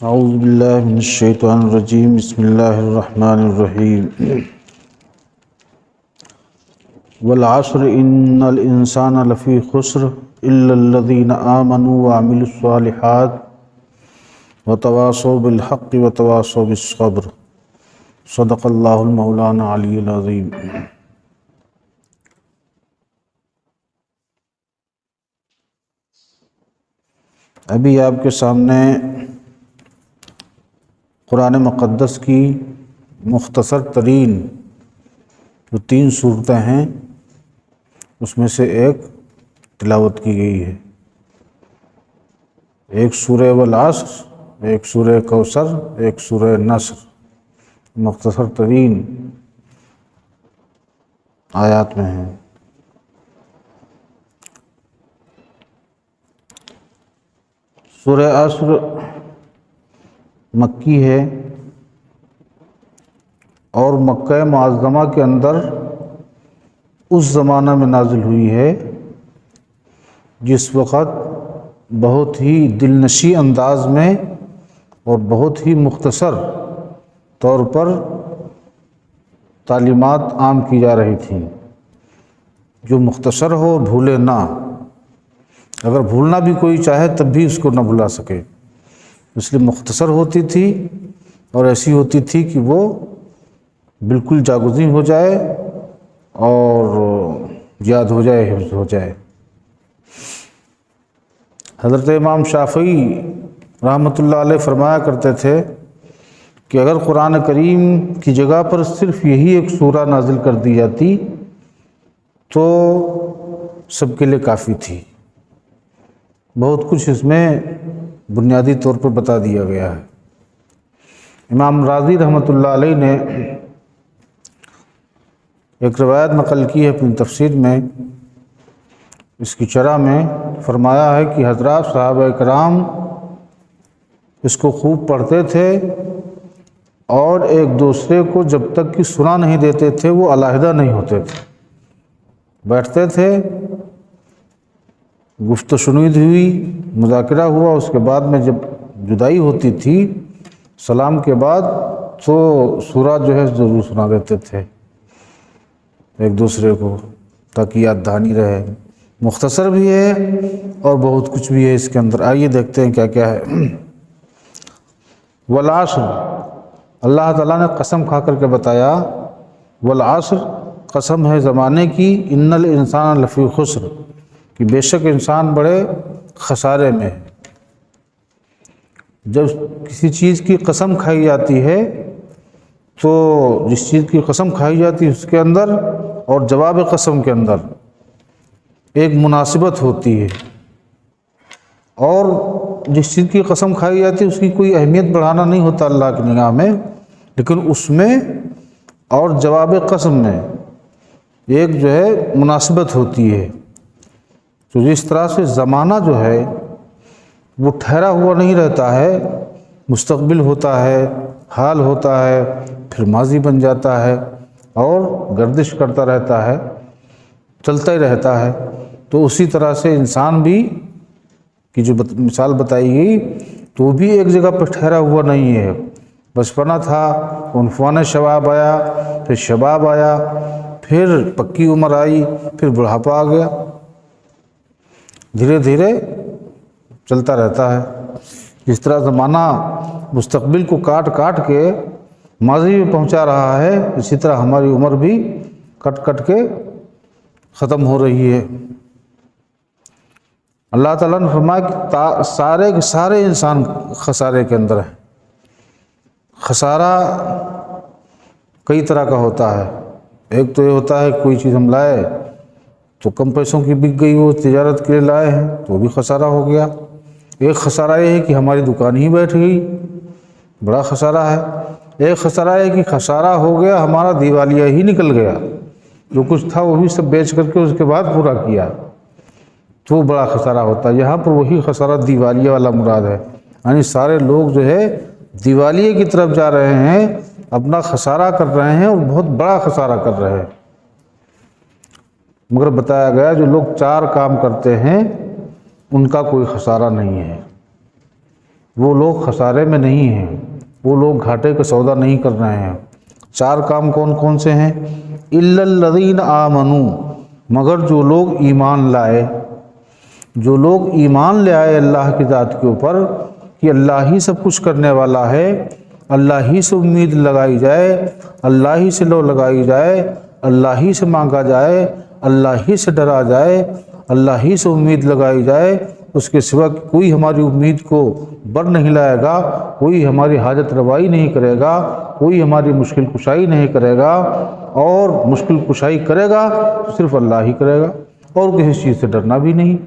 اعوذ باللہ من الشیطان الرجیم بسم اللہ الرحمن الرحیم والعصر ان الانسان لفی خسر الا الذین آمنوا وعملوا الصالحات وتواصوا بالحق وتواصوا بالصبر صدق اللہ المولانا علی العظیم۔ ابھی آپ کے سامنے قرآن مقدس کی مختصر ترین جو 3 صورتیں ہیں اس میں سے ایک تلاوت کی گئی ہے۔ ایک سورہ والعصر، ایک سورہ کوثر، ایک سورہ نصر، مختصر ترین آیات میں ہیں۔ سورہ عصر مکی ہے اور مکہ معظمہ کے اندر اس زمانہ میں نازل ہوئی ہے جس وقت بہت ہی دلنشیں انداز میں اور بہت ہی مختصر طور پر تعلیمات عام کی جا رہی تھیں، جو مختصر ہو اور بھولے نہ، اگر بھولنا بھی کوئی چاہے تب بھی اس کو نہ بھلا سکے، اس لیے مختصر ہوتی تھی اور ایسی ہوتی تھی کہ وہ بالکل جاگزیں ہو جائے اور یاد ہو جائے، حفظ ہو جائے۔ حضرت امام شافعی رحمۃ اللہ علیہ فرمایا کرتے تھے کہ اگر قرآن کریم کی جگہ پر صرف یہی ایک سورہ نازل کر دی جاتی تو سب کے لیے کافی تھی، بہت کچھ اس میں بنیادی طور پر بتا دیا گیا ہے۔ امام راضی رحمۃ اللہ علیہ نے ایک روایت نقل کی ہے اپنی تفسیر میں، اس کی شرح میں فرمایا ہے کہ حضرات صحابہ کرام اس کو خوب پڑھتے تھے اور ایک دوسرے کو جب تک کہ سنا نہیں دیتے تھے وہ علیحدہ نہیں ہوتے تھے، بیٹھتے تھے، گفت و شنید ہوئی، مذاکرہ ہوا، اس کے بعد میں جب جدائی ہوتی تھی سلام کے بعد تو سورہ جو ہے ضرور سنا دیتے تھے ایک دوسرے کو تاکہ یاد دہانی رہے۔ مختصر بھی ہے اور بہت کچھ بھی ہے اس کے اندر۔ آئیے دیکھتے ہیں کیا کیا ہے۔ والعصر، اللہ تعالیٰ نے قسم کھا کر کے بتایا، والعصر قسم ہے زمانے کی، ان الانسان لفی خسر، کہ بے شک انسان بڑے خسارے میں ہے۔ جب کسی چیز کی قسم کھائی جاتی ہے تو جس چیز کی قسم کھائی جاتی ہے اس کے اندر اور جواب قسم کے اندر ایک مناسبت ہوتی ہے، اور جس چیز کی قسم کھائی جاتی ہے اس کی کوئی اہمیت بڑھانا نہیں ہوتا اللہ کی نگاہ میں، لیکن اس میں اور جواب قسم میں ایک جو ہے مناسبت ہوتی ہے۔ تو جس طرح سے زمانہ جو ہے وہ ٹھہرا ہوا نہیں رہتا ہے، مستقبل ہوتا ہے، حال ہوتا ہے، پھر ماضی بن جاتا ہے اور گردش کرتا رہتا ہے، چلتا ہی رہتا ہے، تو اسی طرح سے انسان بھی کی جو مثال بتائی گئی تو وہ بھی ایک جگہ پر ٹھہرا ہوا نہیں ہے۔ بچپنا تھا، عنفوان شباب آیا، پھر شباب آیا، پھر پکی عمر آئی، پھر بڑھاپا آ گیا، دھیرے دھیرے چلتا رہتا ہے۔ جس طرح زمانہ مستقبل کو کاٹ کاٹ کے ماضی میں پہنچا رہا ہے، اسی طرح ہماری عمر بھی کٹ کٹ کے ختم ہو رہی ہے۔ اللہ تعالیٰ نے فرمایا کہ سارے کے سارے انسان خسارے کے اندر ہیں۔ خسارہ کئی طرح کا ہوتا ہے، ایک تو یہ ہوتا ہے کوئی چیز ہم لائے تو کم پیسوں کی بک گئی، وہ تجارت کے لیے لائے ہیں تو وہ بھی خسارہ ہو گیا۔ ایک خسارہ یہ ہے کہ ہماری دکان ہی بیٹھ گئی، بڑا خسارہ ہے۔ ایک خسارہ یہ کہ خسارہ ہو گیا ہمارا دیوالیہ ہی نکل گیا، جو کچھ تھا وہ بھی سب بیچ کر کے اس کے بعد پورا کیا، تو وہ بڑا خسارہ ہوتا ہے۔ یہاں پر وہی خسارہ دیوالیہ والا مراد ہے، یعنی سارے لوگ جو ہے دیوالیے کی طرف جا رہے ہیں، اپنا خسارہ کر رہے ہیں اور بہت بڑا خسارہ کر رہے ہیں۔ مگر بتایا گیا جو لوگ 4 کام کرتے ہیں ان کا کوئی خسارہ نہیں ہے، وہ لوگ خسارے میں نہیں ہیں، وہ لوگ گھاٹے کا سودا نہیں کر رہے ہیں۔ 4 کام کون کون سے ہیں؟ الا الذین آمنوا، مگر جو لوگ ایمان لائے، جو لوگ ایمان لے آئے اللہ کی ذات کے اوپر کہ اللہ ہی سب کچھ کرنے والا ہے، اللہ ہی سے امید لگائی جائے، اللہ ہی سے لو لگائی جائے، اللہ ہی سے مانگا جائے، اللہ ہی سے ڈرا جائے، اللہ ہی سے امید لگائی جائے، اس کے سوا کوئی ہماری امید کو بر نہیں لائے گا، کوئی ہماری حاجت روائی نہیں کرے گا، کوئی ہماری مشکل کشائی نہیں کرے گا، اور مشکل کشائی کرے گا تو صرف اللہ ہی کرے گا، اور کسی چیز سے ڈرنا بھی نہیں۔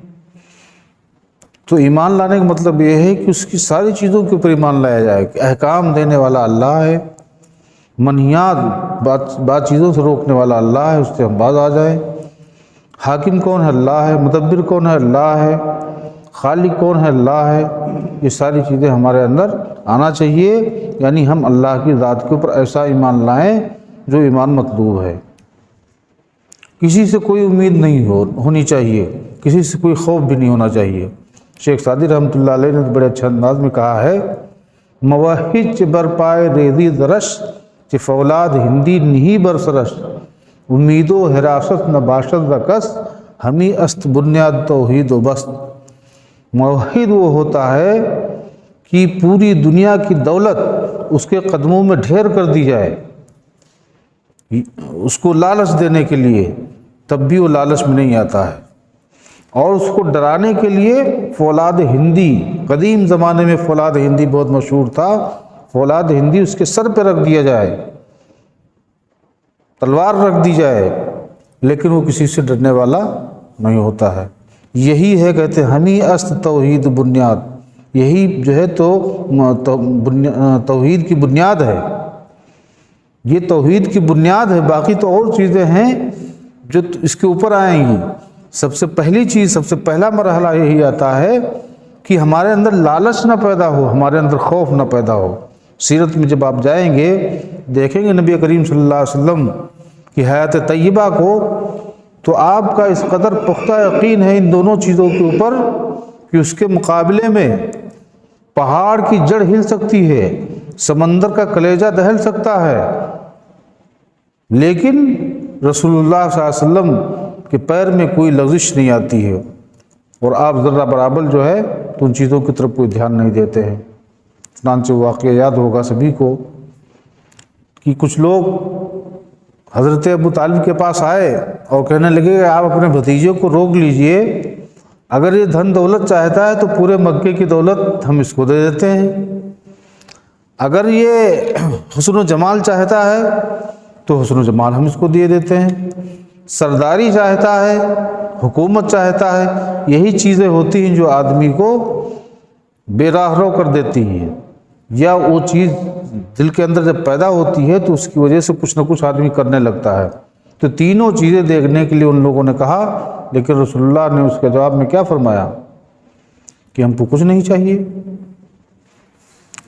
تو ایمان لانے کا مطلب یہ ہے کہ اس کی ساری چیزوں کے اوپر ایمان لایا جائے کہ احکام دینے والا اللہ ہے، منہیات بعض چیزوں سے روکنے والا اللہ ہے، اس سے ہم باز آ جائیں۔ حاکم کون ہے؟ اللہ ہے۔ مدبر کون ہے؟ اللہ ہے۔ خالق کون ہے؟ اللہ ہے۔ یہ ساری چیزیں ہمارے اندر آنا چاہیے، یعنی ہم اللہ کی ذات کے اوپر ایسا ایمان لائیں جو ایمان مطلوب ہے۔ کسی سے کوئی امید نہیں ہونی چاہیے، کسی سے کوئی خوف بھی نہیں ہونا چاہیے۔ شیخ سعدی رحمۃ اللہ علیہ نے بڑے اچھے انداز میں کہا ہے، موحد چ برپائے ریزی درش چ فولاد ہندی نہیں برسرش، امید و حراست نہ باشد رکس ہمیں است بنیاد توحید و بس۔ موحد وہ ہوتا ہے کہ پوری دنیا کی دولت اس کے قدموں میں ڈھیر کر دی جائے، اس کو لالچ دینے کے لیے، تب بھی وہ لالچ میں نہیں آتا ہے، اور اس کو ڈرانے کے لیے فولاد ہندی، قدیم زمانے میں فولاد ہندی بہت مشہور تھا، فولاد ہندی اس کے سر پہ رکھ دیا جائے، تلوار رکھ دی جائے، لیکن وہ کسی سے ڈرنے والا نہیں ہوتا ہے۔ یہی ہے، کہتے ہیں ہمیں است توحید بنیاد، یہی جو ہے تو توحید کی بنیاد ہے، یہ توحید کی بنیاد ہے، باقی تو اور چیزیں ہیں جو اس کے اوپر آئیں گی۔ سب سے پہلی چیز، سب سے پہلا مرحلہ یہی آتا ہے کہ ہمارے اندر لالچ نہ پیدا ہو، ہمارے اندر خوف نہ پیدا ہو۔ سیرت میں جب آپ جائیں گے، دیکھیں گے نبی کریم صلی اللہ علیہ وسلم کی حیات طیبہ کو، تو آپ کا اس قدر پختہ یقین ہے ان دونوں چیزوں کے اوپر کہ اس کے مقابلے میں پہاڑ کی جڑ ہل سکتی ہے، سمندر کا کلیجہ دہل سکتا ہے، لیکن رسول اللہ صلی اللہ علیہ وسلم کے پیر میں کوئی لغزش نہیں آتی ہے، اور آپ ذرہ برابر جو ہے تو ان چیزوں کی طرف کوئی دھیان نہیں دیتے ہیں۔ چنانچہ واقعہ یاد ہوگا سبھی کو کہ کچھ لوگ حضرت ابو طالب کے پاس آئے اور کہنے لگے کہ آپ اپنے بھتیجے کو روک لیجئے، اگر یہ دھن دولت چاہتا ہے تو پورے مکے کی دولت ہم اس کو دے دیتے ہیں، اگر یہ حسن و جمال چاہتا ہے تو حسن و جمال ہم اس کو دے دیتے ہیں، سرداری چاہتا ہے، حکومت چاہتا ہے، یہی چیزیں ہوتی ہیں جو آدمی کو بے راہ رو کر دیتی ہیں، یا وہ چیز دل کے اندر جب پیدا ہوتی ہے تو اس کی وجہ سے کچھ نہ کچھ آدمی کرنے لگتا ہے۔ تو تینوں چیزیں دیکھنے کے لیے ان لوگوں نے کہا، لیکن رسول اللہ نے اس کے جواب میں کیا فرمایا کہ ہم کو کچھ نہیں چاہیے۔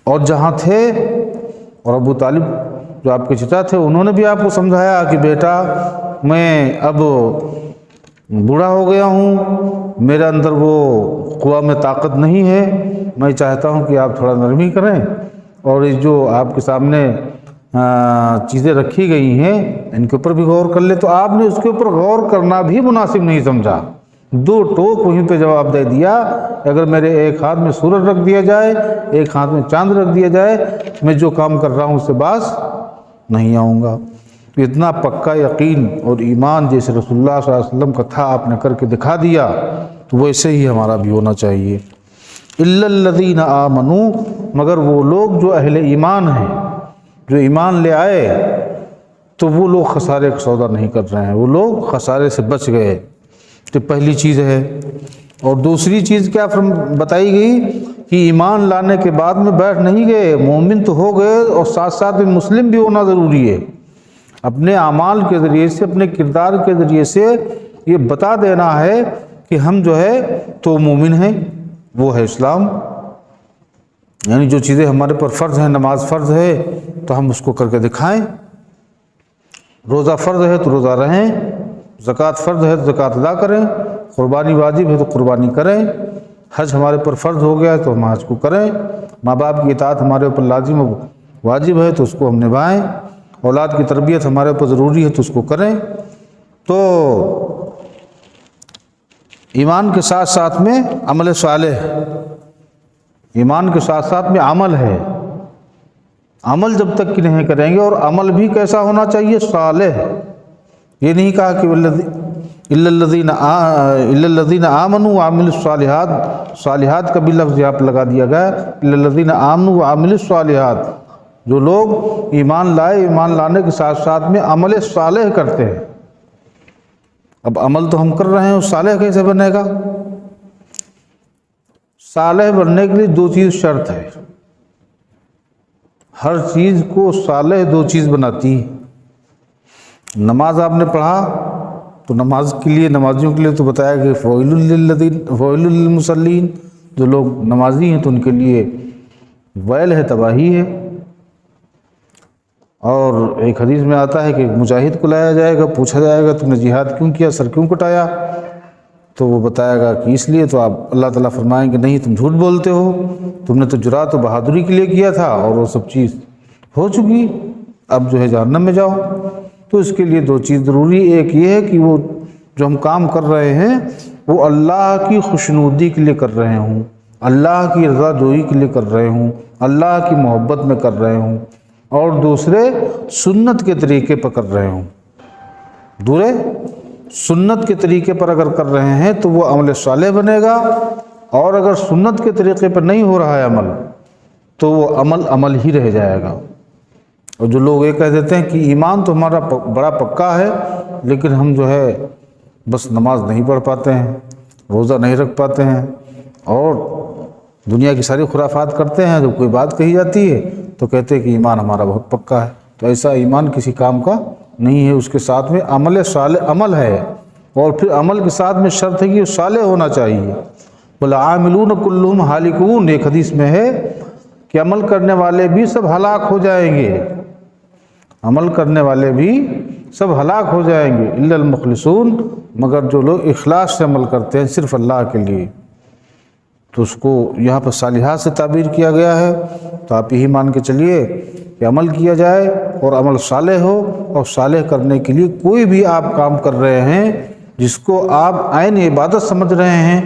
اور جہاں تھے، اور ابو طالب جو آپ کے چچا تھے، انہوں نے بھی آپ کو سمجھایا کہ بیٹا میں اب بوڑھا ہو گیا ہوں، میرے اندر وہ قوہ میں طاقت نہیں ہے، میں چاہتا ہوں کہ آپ تھوڑا نرمی کریں، اور جو آپ کے سامنے چیزیں رکھی گئی ہیں ان کے اوپر بھی غور کر لے۔ تو آپ نے اس کے اوپر غور کرنا بھی مناسب نہیں سمجھا، 2 ٹوک وہیں پہ جواب دے دیا، اگر میرے ایک ہاتھ میں سورج رکھ دیا جائے، ایک ہاتھ میں چاند رکھ دیا جائے، میں جو کام کر رہا ہوں اس سے باز نہیں آؤں گا۔ تو اتنا پکا یقین اور ایمان جیسے رسول اللہ صلی اللہ علیہ وسلم کا تھا، آپ نے کر کے دکھا دیا، تو ویسے ہی ہمارا بھی ہونا چاہیے۔ الا الذین آمنوا، مگر وہ لوگ جو اہل ایمان ہیں، جو ایمان لے آئے، تو وہ لوگ خسارے کا سودا نہیں کر رہے ہیں، وہ لوگ خسارے سے بچ گئے۔ تو پہلی چیز ہے۔ اور دوسری چیز کیا بتائی گئی کہ ایمان لانے کے بعد میں بیٹھ نہیں گئے، مومن تو ہو گئے، اور ساتھ ساتھ میں مسلم بھی ہونا ضروری ہے۔ اپنے اعمال کے ذریعے سے، اپنے کردار کے ذریعے سے یہ بتا دینا ہے کہ ہم جو ہے تو مومن ہیں، وہ ہے اسلام، یعنی جو چیزیں ہمارے پر فرض ہیں، نماز فرض ہے تو ہم اس کو کر کے دکھائیں، روزہ فرض ہے تو روزہ رہیں، زکوٰۃ فرض ہے تو زکوٰۃ ادا کریں، قربانی واجب ہے تو قربانی کریں، حج ہمارے پر فرض ہو گیا ہے تو ہم حج کو کریں، ماں باپ کی اطاعت ہمارے اوپر لازم و واجب ہے تو اس کو ہم نبھائیں، اولاد کی تربیت ہمارے اوپر ضروری ہے تو اس کو کریں۔ تو ایمان کے ساتھ ساتھ میں عمل صالح، ایمان کے ساتھ ساتھ میں عمل ہے، عمل جب تک کہ نہیں کریں گے، اور عمل بھی کیسا ہونا چاہیے؟ صالح۔ یہ نہیں کہا کہ الا الذین آمنوا وعملوا الصالحات، صالحات کا بھی لفظ یہاں پہ لگا دیا گیا، الا الذین آمنوا وعملوا الصالحات، جو لوگ ایمان لائے، ایمان لانے کے ساتھ ساتھ میں عمل صالح کرتے ہیں۔ اب عمل تو ہم کر رہے ہیں، صالح کیسے بنے گا؟ صالح بننے کے لیے دو چیز شرط ہے، ہر چیز کو صالح دو چیز بناتی ہے۔ نماز آپ نے پڑھا تو نماز کے لیے، نمازیوں کے لیے تو بتایا کہ فویل للمصلین، جو لوگ نمازی ہیں تو ان کے لیے ویل ہے، تباہی ہے۔ اور ایک حدیث میں آتا ہے کہ مجاہد کو لایا جائے گا، پوچھا جائے گا تم نے جہاد کیوں کیا، سر کیوں کٹایا؟ تو وہ بتائے گا کہ اس لیے، تو آپ اللہ تعالیٰ فرمائیں گے نہیں تم جھوٹ بولتے ہو، تم نے تو جرأت و بہادری کے لیے کیا تھا اور وہ سب چیز ہو چکی، اب جو ہے جہنم میں جاؤ۔ تو اس کے لیے دو چیز ضروری، ایک یہ ہے کہ وہ جو ہم کام کر رہے ہیں وہ اللہ کی خوشنودی کے لیے کر رہے ہوں، اللہ کی رضا جوئی کے لیے کر رہے ہوں، اللہ کی محبت میں کر رہے ہوں، اور دوسرے سنت کے طریقے پر کر رہے ہوں۔ دوسرے سنت کے طریقے پر اگر کر رہے ہیں تو وہ عمل صالح بنے گا، اور اگر سنت کے طریقے پر نہیں ہو رہا ہے عمل تو وہ عمل ہی رہ جائے گا۔ اور جو لوگ یہ کہہ دیتے ہیں کہ ایمان تو ہمارا بڑا پکا ہے لیکن ہم جو ہے بس نماز نہیں پڑھ پاتے ہیں، روزہ نہیں رکھ پاتے ہیں، اور دنیا کی ساری خرافات کرتے ہیں، جب کوئی بات کہی جاتی ہے تو کہتے ہیں کہ ایمان ہمارا بہت پکا ہے، تو ایسا ایمان کسی کام کا نہیں ہے۔ اس کے ساتھ میں عمل صالح عمل ہے، اور پھر عمل کے ساتھ میں شرط ہے کہ وہ صالح ہونا چاہیے۔ والعاملون کلہم ہالکون، ایک حدیث میں ہے کہ عمل کرنے والے بھی سب ہلاک ہو جائیں گے، عمل کرنے والے بھی سب ہلاک ہو جائیں گے، الا المخلصون، مگر جو لوگ اخلاص سے عمل کرتے ہیں صرف اللہ کے لیے، تو اس کو یہاں پر صالحات سے تعبیر کیا گیا ہے۔ تو آپ یہی مان کے چلیے کہ عمل کیا جائے اور عمل صالح ہو، اور صالح کرنے کے لیے کوئی بھی آپ کام کر رہے ہیں جس کو آپ عین عبادت سمجھ رہے ہیں،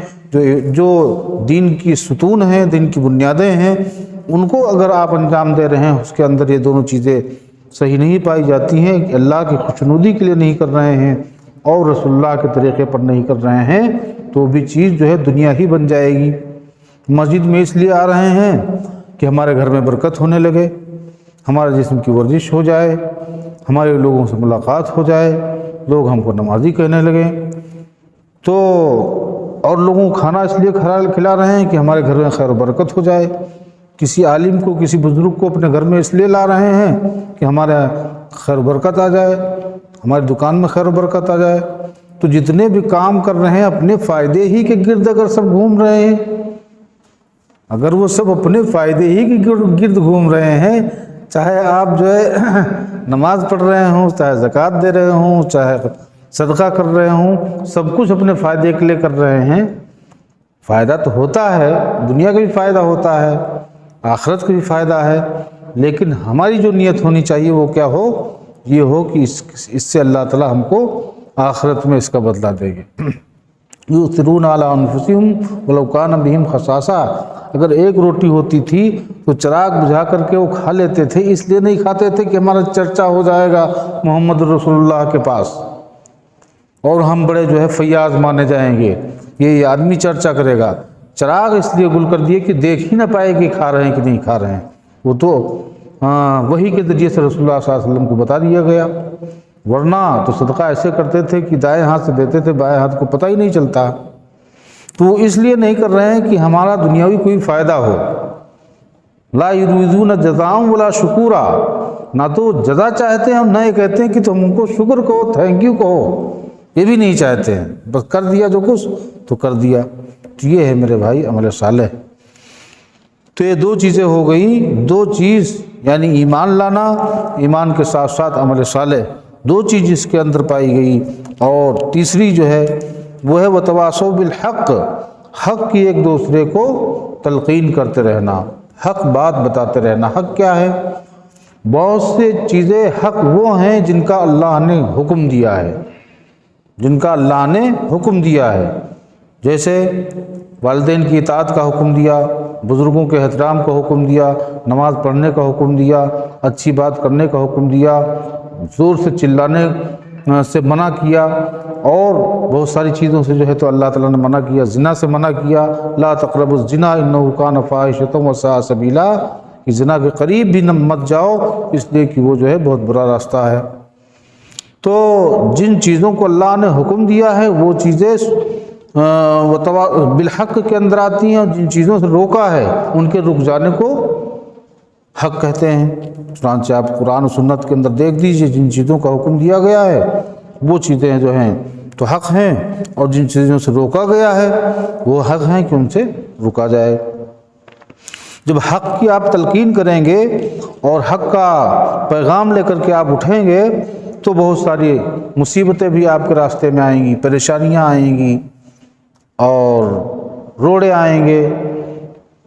جو دین کی ستون ہیں، دین کی بنیادیں ہیں، ان کو اگر آپ انجام دے رہے ہیں، اس کے اندر یہ دونوں چیزیں صحیح نہیں پائی جاتی ہیں کہ اللہ کی خوشنودی کے لیے نہیں کر رہے ہیں اور رسول اللہ کے طریقے پر نہیں کر رہے ہیں، تو بھی چیز جو ہے دنیا ہی بن جائے گی۔ مسجد میں اس لیے آ رہے ہیں کہ ہمارے گھر میں برکت ہونے لگے، ہمارے جسم کی ورزش ہو جائے، ہمارے لوگوں سے ملاقات ہو جائے، لوگ ہم کو نمازی کہنے لگیں، تو اور لوگوں کو کھانا اس لیے کھلا رہے ہیں کہ ہمارے گھر میں خیر و برکت ہو جائے، کسی عالم کو، کسی بزرگ کو اپنے گھر میں اس لیے لا رہے ہیں کہ ہمارے خیر و برکت آ جائے، ہماری دکان میں خیر و برکت آ جائے۔ تو جتنے بھی کام کر رہے ہیں اپنے فائدے ہی کے گرد اگر سب گھوم رہے ہیں، اگر وہ سب اپنے فائدے ہی کے گرد گھوم رہے ہیں، چاہے آپ جو ہے نماز پڑھ رہے ہوں، چاہے زکوٰۃ دے رہے ہوں، چاہے صدقہ کر رہے ہوں، سب کچھ اپنے فائدے کے لیے کر رہے ہیں، فائدہ تو ہوتا ہے، دنیا کا بھی فائدہ ہوتا ہے، آخرت کا بھی فائدہ ہے، لیکن ہماری جو نیت ہونی چاہیے وہ کیا ہو؟ یہ ہو کہ اس سے اللہ تعالیٰ ہم کو آخرت میں اس کا بدلہ دے گے۔ یؤثرون علی انفسہم ولو کان بہم خصاصہ، اگر ایک روٹی ہوتی تھی تو چراغ بجھا کر کے وہ کھا لیتے تھے، اس لیے نہیں کھاتے تھے کہ ہمارا چرچا ہو جائے گا محمد رسول اللہ کے پاس اور ہم بڑے جو ہے فیاض مانے جائیں گے، یہ آدمی چرچا کرے گا۔ چراغ اس لیے گل کر دیے کہ دیکھ ہی نہ پائے کہ کھا رہے ہیں کہ نہیں کھا رہے ہیں، وہ تو وحی کے ذریعے سے رسول اللہ صلی اللہ علیہ وسلم کو بتا دیا گیا، ورنہ تو صدقہ ایسے کرتے تھے کہ دائیں ہاتھ سے دیتے تھے، بائیں ہاتھ کو پتہ ہی نہیں چلتا۔ تو اس لیے نہیں کر رہے ہیں کہ ہمارا دنیاوی کوئی فائدہ ہو، لا یریدون جزاء ولا شکورا، نہ تو جزا چاہتے ہیں اور نہ یہ کہتے ہیں کہ تم ان کو شکر کہو، تھینک یو کہو، یہ بھی نہیں چاہتے ہیں، بس کر دیا جو کچھ تو کر دیا۔ تو یہ ہے میرے بھائی عمل صالح۔ تو یہ دو چیزیں ہو گئی، دو چیز یعنی ایمان لانا، ایمان کے ساتھ ساتھ عمل صالح، دو چیز اس کے اندر پائی گئی، اور تیسری جو ہے وہ ہے وتواصوا بالحق، حق کی ایک دوسرے کو تلقین کرتے رہنا، حق بات بتاتے رہنا۔ حق کیا ہے؟ بہت سے چیزیں حق وہ ہیں جن کا اللہ نے حکم دیا ہے، جن کا اللہ نے حکم دیا ہے، جیسے والدین کی اطاعت کا حکم دیا، بزرگوں کے احترام کا حکم دیا، نماز پڑھنے کا حکم دیا، اچھی بات کرنے کا حکم دیا، زور سے چلانے سے منع کیا، اور بہت ساری چیزوں سے جو ہے تو اللہ تعالیٰ نے منع کیا۔ زنا سے منع کیا، لا تقربوا الزنا انہ کان فاحشۃ وساء سبیلا، کہ زنا کے قریب بھی نہ مت جاؤ، اس لیے کہ وہ جو ہے بہت برا راستہ ہے۔ تو جن چیزوں کو اللہ نے حکم دیا ہے وہ چیزیں بالحق کے اندر آتی ہیں، اور جن چیزوں سے روکا ہے ان کے رک جانے کو حق کہتے ہیں۔ چنانچہ آپ قرآن و سنت کے اندر دیکھ دیجئے، جن چیزوں کا حکم دیا گیا ہے وہ چیزیں جو ہیں تو حق ہیں، اور جن چیزوں سے روکا گیا ہے وہ حق ہیں کہ ان سے رکا جائے۔ جب حق کی آپ تلقین کریں گے اور حق کا پیغام لے کر کے آپ اٹھیں گے تو بہت ساری مصیبتیں بھی آپ کے راستے میں آئیں گی، پریشانیاں آئیں گی، اور روڑے آئیں گے،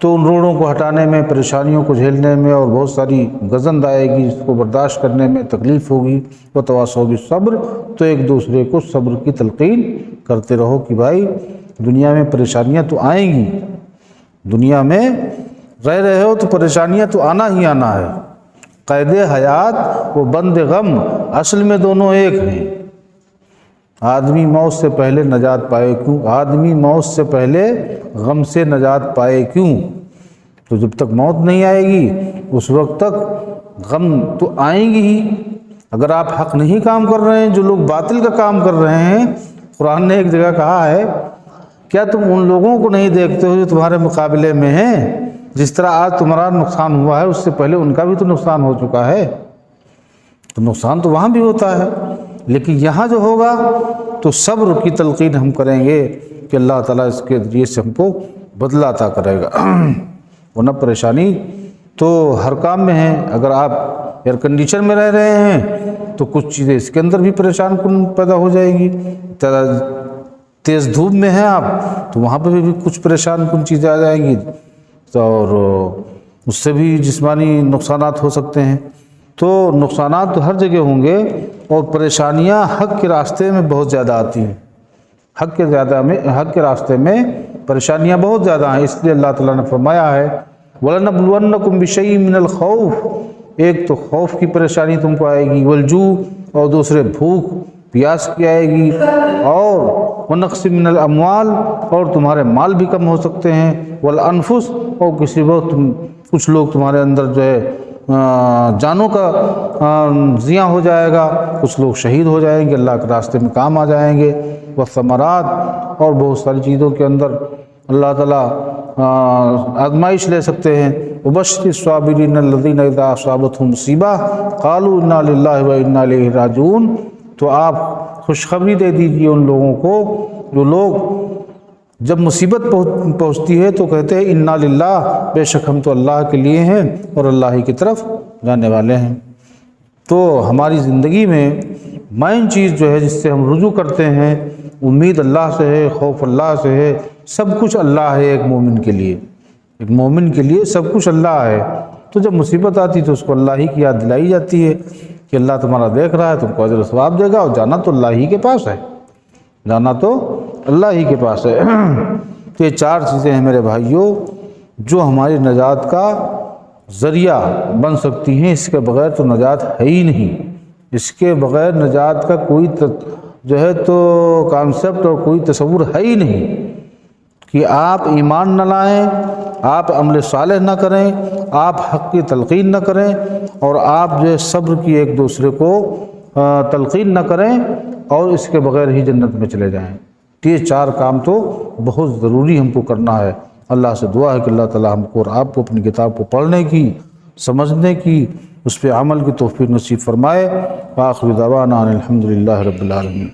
تو ان روڑوں کو ہٹانے میں، پریشانیوں کو جھیلنے میں، اور بہت ساری گزند آئے گی جس کو برداشت کرنے میں تکلیف ہوگی۔ وتواصوا بالصبر، تو ایک دوسرے کو صبر کی تلقین کرتے رہو کہ بھائی دنیا میں پریشانیاں تو آئیں گی، دنیا میں رہ رہے ہو تو پریشانیاں تو آنا ہی آنا ہے۔ قید حیات و بند غم اصل میں دونوں ایک ہیں۔ آدمی موت سے پہلے نجات پائے کیوں؟ آدمی موت سے پہلے غم سے نجات پائے کیوں؟ تو جب تک موت نہیں آئے گی اس وقت تک غم تو آئیں گی ہی۔ اگر آپ حق نہیں کام کر رہے ہیں، جو لوگ باطل کا کام کر رہے ہیں، قرآن نے ایک جگہ کہا ہے کیا تم ان لوگوں کو نہیں دیکھتے ہو جو تمہارے مقابلے میں ہیں؟ جس طرح آج تمہارا نقصان ہوا ہے اس سے پہلے ان کا بھی تو نقصان ہو چکا ہے، تو نقصان تو وہاں بھی ہوتا ہے، لیکن یہاں جو ہوگا تو صبر کی تلقین ہم کریں گے کہ اللہ تعالیٰ اس کے ذریعے سے ہم کو بدلہ عطا کرے گا۔ ورنہ پریشانی تو ہر کام میں ہے۔ اگر آپ ایئر کنڈیشن میں رہ رہے ہیں تو کچھ چیزیں اس کے اندر بھی پریشان کن پیدا ہو جائے گی، تیز دھوپ میں ہیں آپ تو وہاں پہ بھی کچھ پریشان کن چیزیں آ جائیں گی، اور اس سے بھی جسمانی نقصانات ہو سکتے ہیں۔ تو نقصانات تو ہر جگہ ہوں گے، اور پریشانیاں حق کے راستے میں بہت زیادہ آتی ہیں۔ حق کے راستے میں پریشانیاں بہت زیادہ ہیں، اس لیے اللہ تعالیٰ نے فرمایا ہے وَلَنَبْلُوَنَّكُمْ بِشَيْءٍ مِّنَ الْخَوْفِ، ایک تو خوف کی پریشانی تم کو آئے گی، وَالْجُوعِ، اور دوسرے بھوک پیاس کی آئے گی، اور وَنَقْصٍ مِّنَ الْأَمْوَالِ، اور تمہارے مال بھی کم ہو سکتے ہیں، وَالْأَنفُسِ، اور کسی وقت کچھ لوگ تمہارے اندر جو ہے جانوں کا ضیاع ہو جائے گا، کچھ لوگ شہید ہو جائیں گے، اللہ کے راستے میں کام آ جائیں گے، والثمرات، اور بہت ساری چیزوں کے اندر اللہ تعالیٰ آزمائش لے سکتے ہیں۔ وبشر الصابرین الذین اذا اصابتهم مصیبہ قالوا انا للہ وانا الیہ راجعون، تو آپ خوشخبری دے دیجیے ان لوگوں کو جو لوگ جب مصیبت پہنچتی ہے تو کہتے ہیں انا للہ، بے شک ہم تو اللہ کے لیے ہیں اور اللہ ہی کی طرف جانے والے ہیں۔ تو ہماری زندگی میں مین چیز جو ہے جس سے ہم رجوع کرتے ہیں، امید اللہ سے ہے، خوف اللہ سے ہے، سب کچھ اللہ ہے ایک مومن کے لیے۔ ایک مومن کے لیے سب کچھ اللہ ہے، تو جب مصیبت آتی تو اس کو اللہ ہی کی یاد دلائی جاتی ہے کہ اللہ تمہارا دیکھ رہا ہے، تم کو اجر و ثواب دے گا، اور جانا تو اللہ ہی کے پاس ہے، جانا تو اللہ ہی کے پاس ہے۔ تو یہ چار چیزیں ہیں میرے بھائیوں جو ہماری نجات کا ذریعہ بن سکتی ہیں، اس کے بغیر تو نجات ہے ہی نہیں۔ اس کے بغیر نجات کا کوئی جو ہے تو کانسیپٹ اور کوئی تصور ہے ہی نہیں، کہ آپ ایمان نہ لائیں، آپ عمل صالح نہ کریں، آپ حق کی تلقین نہ کریں، اور آپ جو ہے صبر کی ایک دوسرے کو تلقین نہ کریں، اور اس کے بغیر ہی جنت میں چلے جائیں۔ یہ چار کام تو بہت ضروری ہم کو کرنا ہے۔ اللہ سے دعا ہے کہ اللہ تعالی ہم کو اور آپ کو اپنی کتاب کو پڑھنے کی، سمجھنے کی، اس پہ عمل کی توفیق نصیب فرمائے۔ وآخر دعوانا ان الحمد للہ رب العالمین۔